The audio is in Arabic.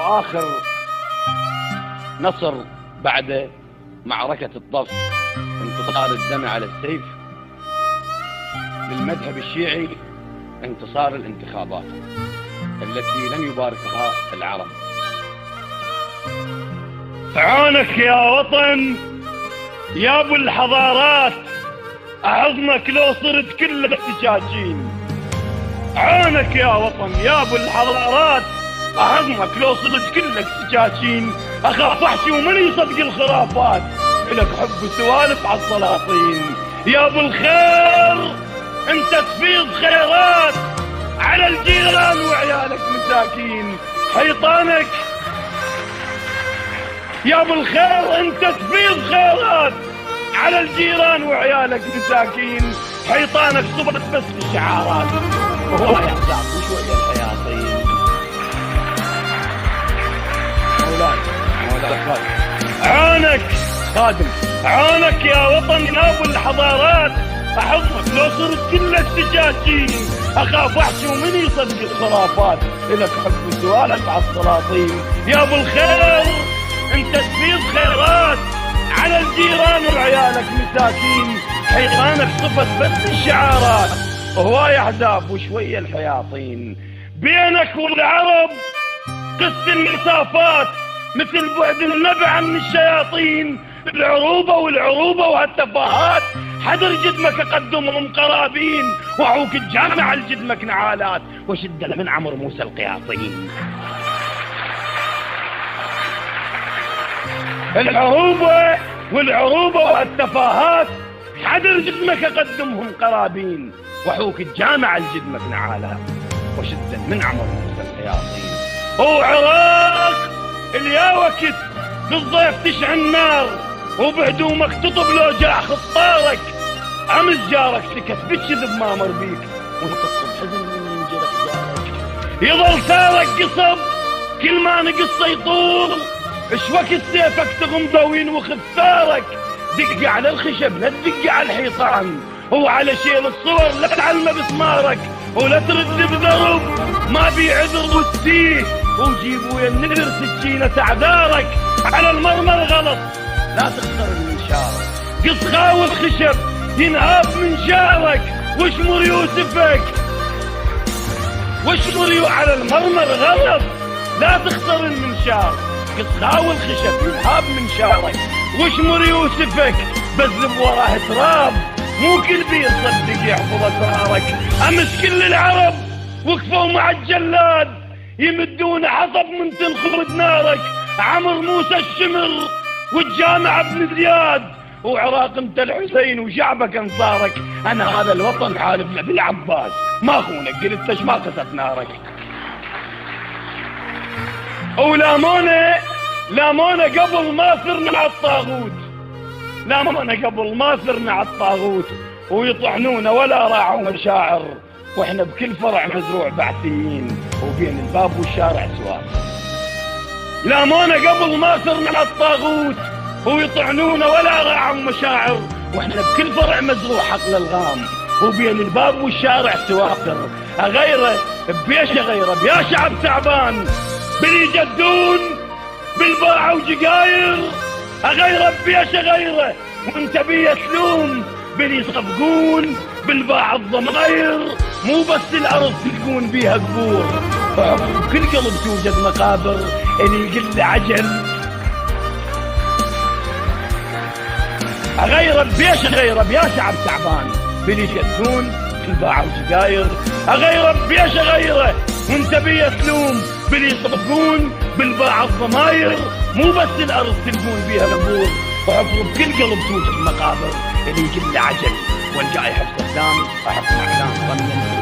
وآخر نصر بعد معركة الطف، انتصار الدم على السيف، للمذهب الشيعي انتصار الانتخابات التي لم يباركها العرب. عونك يا وطن يا ابو الحضارات، احضنك لو صرت كلك سجاجين. عونك يا وطن يا ابو الحضارات، احضنك لو صرت كلك سجاجين. اخاف احكي ومن يصدق الخرافات، لك حب سوالف على السلاطين. يا ابو الخير انت تفيض خيرات على الجيران وعيالك مساكين. حيطانك يا ابو الخير انت تفيض خيرات على الجيران وعيالك مساكين. حيطانك صبت بس بالشعارات، وهو يحزاب وشوية الحياطين. مولاي عونك خادم، عونك يا وطن يا ابو الحضارات، احضنك لو صرت كلك سجاجين. اخاف احكي ومن يصدق الخرافات، لك حب سوالك على السلاطين. يا ابو الخير انت تفيض خيرات على الجيران وعيالك مساكين. حيطانك صفت بس الشعارات، هواي احزاب وشوية الحياطين. بينك والعرب قس المسافات، مثل بعد النبع من الشياطين. العروبة وهالتفاهات، حذر جدمك اقدمهم قرابين. وعوك الجامع لجدمك نعالات، وشد من عمر موسى القياطين. العروبة وهالتفاهات، حذر جدمك اقدمهم قرابين. وحوك الجامع لجدمك نعالات، وشد من عمر موسى القياطين. وعراق اليا وقت للضيف تشعل نار، وبهدومك تطب لو جاع خطارك. امس جارك سكت بالكذب ما مر بيك، وانت تصب حزن من ينجرح جارك. يظل ثارك قصب كل ما نقص يطول، اش وقت سيفك تغم دوين وخفارك. دق على الخشب لا تدق على الحيطان، وعلى شيل الصور لا تعلم بسمارك. ولا ترد بضرب ما بيعذر وتسيه، وجيب ويا النقر سكينة اعذارك. على المرمى الغلط لا تخسر المنشار، قص خاوي الخشب ينهاب من شارك. واشمر يوسفك على المرمى الغلط لا تخسر المنشار، قص خاوي الخشب ينهاب من شارك. واشمر يوسفك بذب وراه تراب، مو كل بير صدق يحفظ اسرارك. امس كل العرب وقفوا مع الجلاد، يمدون حطب من تنخرد نارك. عمر موسى الشمر والجامع ابن زياد، وعراق انت الحسين وشعبك انصارك. انا هذا الوطن حالف له بالعباس، ما خونك قلت ايش ما قست نارك. ولامونا قبل ما صرنا على الطاغوت، لامونا قبل ما صرنا على الطاغوت. ويطعنونا ولا راعوا مشاعر، واحنا بكل فرع مزروع بعثيين، وبين الباب والشارع سواق. لامونا قبل ما صرنا على الطاغوت، ويطعنونا ولا راعوا مشاعر، واحنا بكل فرع مزروع حقل الغام، وبين الباب والشارع سواقر. اغيره بيش غيره بيا شعب تعبان، بلي يجدون بالباعة وجقاير. اغيره بيش غيره وانت بيا تلوم، بلي يصفقون بالباع الضماير. مو بس الارض تلقون بيها قبور، بكل قلب توجد مقابر. اللي يقل عجل اغيره بيش غيره بيا شعب تعبان، بلي يشدون بالباع وجقاير. اغيره بيش غيره وانت بيا تلوم، بلي يصفقون بالباع الضماير. مو بس الارض تلقون بيها قبور، وحفر بكل قلب توجد مقابر. اللي يقل عجل والجاي حفظ الدام، احط اعلام ضمن